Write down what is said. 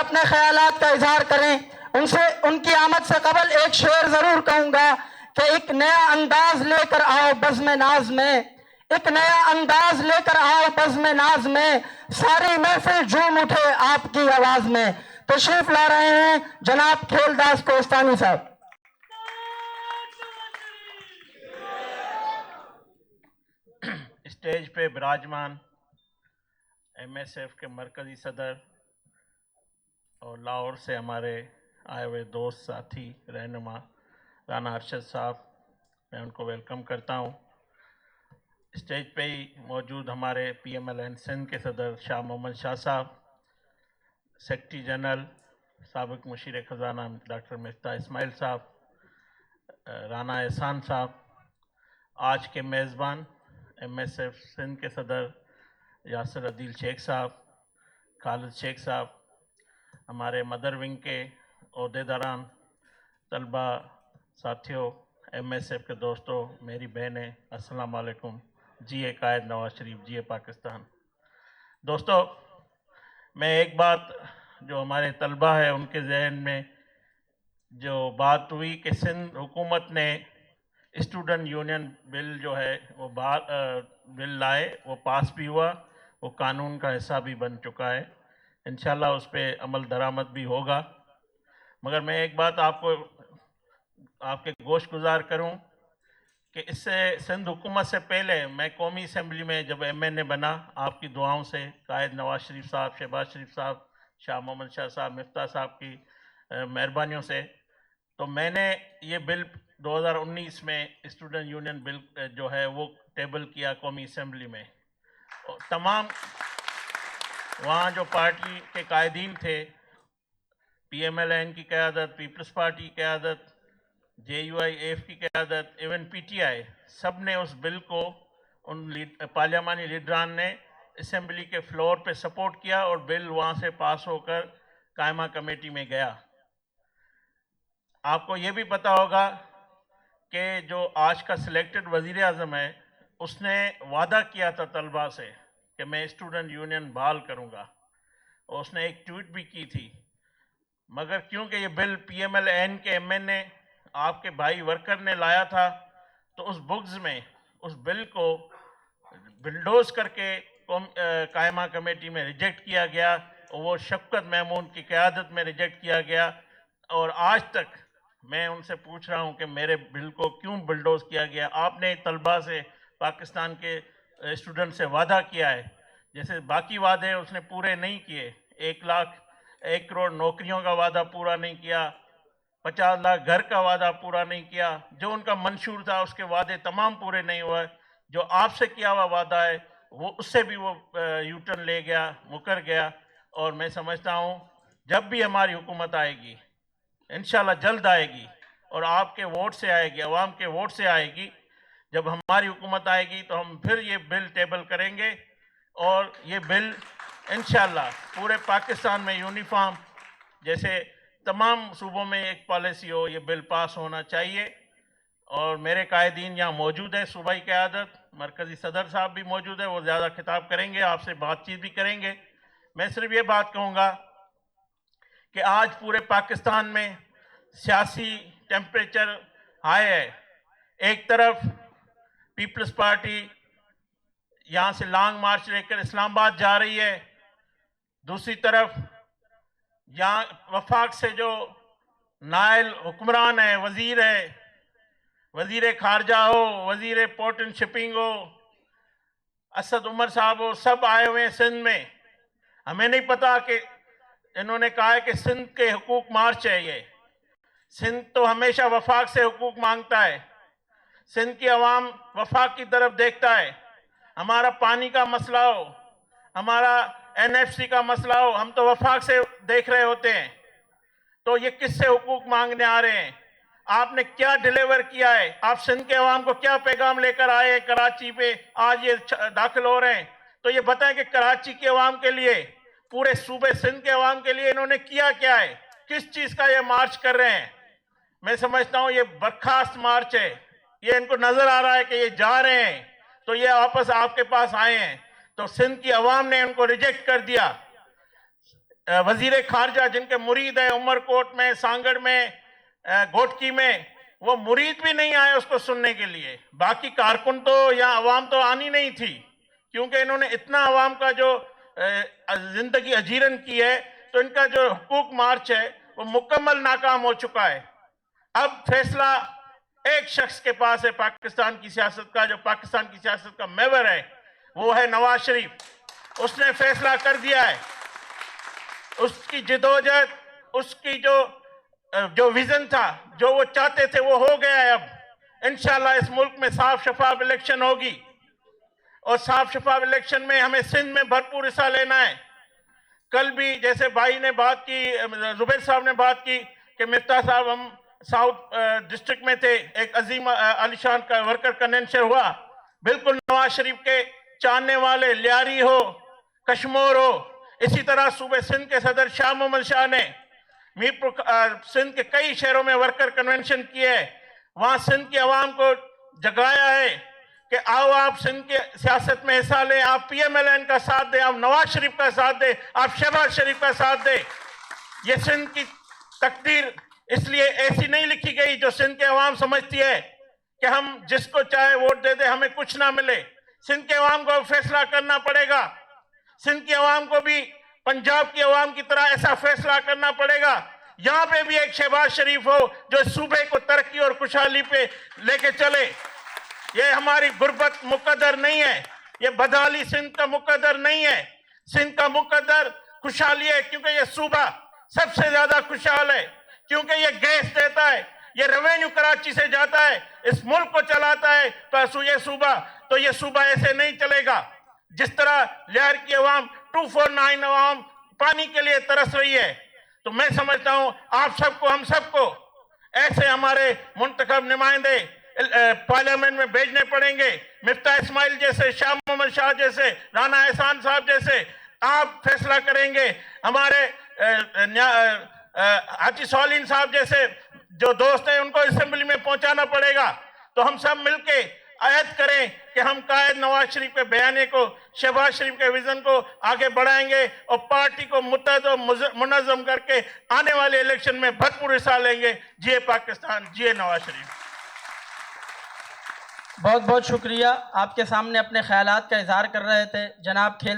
अपने ख्यालात का इजहार करें। उनसे उनकी आमद से कबल एक शेर जरूर कहूंगा कि एक नया अंदाज लेकर आओ बज़्म नाज में, एक नया अंदाज लेकर आओ बज़्म नाज में, सारी महफिल झूम उठे आपकी आवाज में। तशरीफ ला रहे हैं जनाब खेलदास कोस्तानी साहब। स्टेज पे विराजमान एमएसएफ के मरकजी सदर और लाहौर से हमारे आए हुए दोस्त साथी रहनुमा राना अरशद साहब, मैं उनको वेलकम करता हूं। स्टेज पे ही मौजूद हमारे पीएमएलएन सिंध के सदर शाह मोहम्मद शाह साहब, सेक्रेटरी जनरल साबिक मुशीर खजाना डॉक्टर मिफ्ता इस्माइल साहब, राना एहसान साहब, आज के मेज़बान एमएसएफ सिंध के सदर यासिर अदील शेख साहब, खालिद शेख साहब, हमारे मदर विंग के अहदेदारान, तलबा साथियों, एमएसएफ के दोस्तों, मेरी बहनें, अस्सलाम वालेकुम। जिए कायद नवाज शरीफ, जिए पाकिस्तान। दोस्तों, मैं एक बात जो हमारे तलबा है उनके जहन में जो बात हुई कि सिंध हुकूमत ने स्टूडेंट यूनियन बिल जो है वो बिल लाए, वो पास भी हुआ, वो कानून का हिस्सा भी बन चुका है। इंशाल्लाह उस पर अमल दरामद भी होगा। मगर मैं एक बात आपके गोश गुजार करूं कि इससे सिंध हुकूमत से पहले मैं कौमी असम्बली में जब एमएनए बना, आपकी दुआओं से, कायद नवाज शरीफ साहब, शहबाज शरीफ साहब, शाह मोहम्मद शाह साहब, मिफ्ता साहब की मेहरबानियों से, तो मैंने ये बिल 2019 में स्टूडेंट यूनियन बिल जो है वो टेबल किया कौमी असम्बली में। तमाम वहाँ जो पार्टी के कायदीन थे, पीएमएलएन की क़यादत, पीपल्स पार्टी की क़यादत, JUIF की क़यादत, इवन PTI, सब ने उस बिल को उन पार्लियामानी लीडरान ने असम्बली के फ्लोर पे सपोर्ट किया और बिल वहाँ से पास होकर कायमा कमेटी में गया। आपको ये भी पता होगा कि जो आज का सिलेक्टेड वज़ीर आज़म है, उसने वादा किया था तलबा से कि मैं स्टूडेंट यूनियन बहाल करूंगा, और उसने एक ट्वीट भी की थी। मगर क्योंकि ये बिल पीएमएलएन के एमएनए आपके भाई वर्कर ने लाया था, तो उस बुग्ज में उस बिल को बिल्डोज करके कायमा कमेटी में रिजेक्ट किया गया, और वो शफकत महमूद की क़यादत में रिजेक्ट किया गया। और आज तक मैं उनसे पूछ रहा हूं कि मेरे बिल को क्यों बिल्डोज किया गया। आपने तलबा से, पाकिस्तान के स्टूडेंट से वादा किया है, जैसे बाकी वादे उसने पूरे नहीं किए। 1 करोड़ नौकरियों का वादा पूरा नहीं किया, 50 लाख घर का वादा पूरा नहीं किया, जो उनका मंशूर था उसके वादे तमाम पूरे नहीं हुए। जो आपसे किया हुआ वादा है वो उससे भी वो यूटर्न ले गया, मुकर गया। और मैं समझता हूँ जब भी हमारी हुकूमत आएगी, इंशाल्लाह जल्द आएगी और आपके वोट से आएगी, अवाम के वोट से आएगी, जब हमारी हुकूमत आएगी तो हम फिर ये बिल टेबल करेंगे और ये बिल इंशाल्लाह पूरे पाकिस्तान में यूनिफॉर्म, जैसे तमाम सूबों में एक पॉलिसी हो, ये बिल पास होना चाहिए। और मेरे कायदीन यहाँ मौजूद है, सूबाई क़यादत, मरकज़ी सदर साहब भी मौजूद है, वो ज़्यादा खिताब करेंगे, आपसे बातचीत भी करेंगे। मैं सिर्फ ये बात कहूँगा कि आज पूरे पाकिस्तान में सियासी टेम्परेचर हाई है। एक तरफ पीपल्स पार्टी यहाँ से लॉन्ग मार्च लेकर इस्लामाबाद जा रही है, दूसरी तरफ यहाँ वफाक से जो नायल हुक्मरान है, वजीर है, वजीर खारजा हो, वजीर पोर्ट एंड शिपिंग हो, असद उमर साहब हो, सब आए हुए हैं सिंध में। हमें नहीं पता कि इन्होंने कहा है कि सिंध के हुकूक मार्च है ये। सिंध तो हमेशा वफाक से हुकूक मांगता है, सिंध की अवाम वफाक की तरफ देखता है। हमारा पानी का मसला हो, हमारा NFC का मसला हो, हम तो वफाक से देख रहे होते हैं। तो ये किससे हुकूक मांगने आ रहे हैं? आपने क्या डिलीवर किया है? आप सिंध के अवाम को क्या पैगाम लेकर आए हैं? कराची पे आज ये दाखिल हो रहे हैं, तो ये बताएं कि कराची के अवाम के लिए, पूरे सूबे सिंध के अवाम के लिए इन्होंने किया क्या है? किस चीज का ये मार्च कर रहे हैं? मैं समझता हूं ये बर्खास्त मार्च है। ये इनको नजर आ रहा है कि ये जा रहे हैं, तो ये वापस आपके पास आए हैं। तो सिंध की अवाम ने उनको रिजेक्ट कर दिया। वजीर खारजा जिनके मुरीद है उमरकोट में, सांगड़ में, गोटकी में, वो मुरीद भी नहीं आए उसको सुनने के लिए। बाकी कारकुन तो या अवाम तो आनी नहीं थी, क्योंकि इन्होंने इतना अवाम का जो जिंदगी अजीरन की है, तो इनका जो हुकूक मार्च है वो मुकम्मल नाकाम हो चुका है। अब फैसला एक शख्स के पास है पाकिस्तान की सियासत का, जो पाकिस्तान की सियासत का महवर है, वो है नवाज शरीफ। उसने फैसला कर दिया है। उसकी जिदोजहद, उसकी जो विजन था, जो वो चाहते थे, वो हो गया है। अब इंशाल्लाह इस मुल्क में साफ शफाफ इलेक्शन होगी, और साफ शफाफ इलेक्शन में हमें सिंध में भरपूर हिस्सा लेना है। कल भी जैसे भाई ने बात की, जुबैर साहब ने बात की कि मिफ्ता साहब हम साउथ डिस्ट्रिक्ट में थे, एक अजीम आलिशान का वर्कर कन्वेंशन हुआ। बिल्कुल नवाज शरीफ के चाहने वाले, लियारी हो, कश्मीर हो, इसी तरह सूबे सिंध के सदर शाह मोहम्मद शाह ने मीरपुर सिंध के कई शहरों में वर्कर कन्वेंशन किए, वहां सिंध की आवाम को जगाया है कि आओ आप सिंध के सियासत में हिस्सा लें, आप PMLN का साथ दें, आप नवाज शरीफ का साथ दें, आप शहबाज शरीफ का साथ दें। ये सिंध की तकदीर इसलिए ऐसी नहीं लिखी गई जो सिंध के अवाम समझती है कि हम जिसको चाहे वोट दे दे, हमें कुछ ना मिले। सिंध के अवाम को फैसला करना पड़ेगा। सिंध की अवाम को भी पंजाब की अवाम की तरह ऐसा फैसला करना पड़ेगा। यहाँ पे भी एक शहबाज शरीफ हो जो सूबे को तरक्की और खुशहाली पे लेके चले। ये हमारी गुर्बत मुकद्दर नहीं है, ये बदहाली सिंध का मुकद्दर नहीं है। सिंध का मुकद्दर खुशहाली है, क्योंकि ये सूबा सबसे ज्यादा खुशहाल है, क्योंकि ये गैस देता है, ये रेवेन्यू कराची से जाता है, इस मुल्क को चलाता है। पर ये सूबा, तो ये सूबा ऐसे नहीं चलेगा। जिस तरह लियार की अवाम 249 अवाम पानी के लिए तरस रही है, तो मैं समझता हूं आप सबको, हम सबको ऐसे हमारे मुंतखब नुमाइंदे पार्लियामेंट में भेजने पड़ेंगे। मिफ्ता इस्माइल जैसे, शाह मोहम्मद शाह जैसे, राना एहसान साहब जैसे आप फैसला करेंगे। हमारे हाजी सौलीन साहब जैसे जो दोस्त हैं उनको असेंबली में पहुंचाना पड़ेगा। तो हम सब मिलके आयत करें कि हम कायद नवाज शरीफ के बयाने को, शहबाज शरीफ के विजन को आगे बढ़ाएंगे, और पार्टी को मुत्तहद और मुनज़्ज़म करके आने वाले इलेक्शन में भरपूर हिस्सा लेंगे। जिए पाकिस्तान, जिए नवाज शरीफ। बहुत बहुत शुक्रिया। आपके सामने अपने ख्यालात का इजहार कर रहे थे जनाब खेल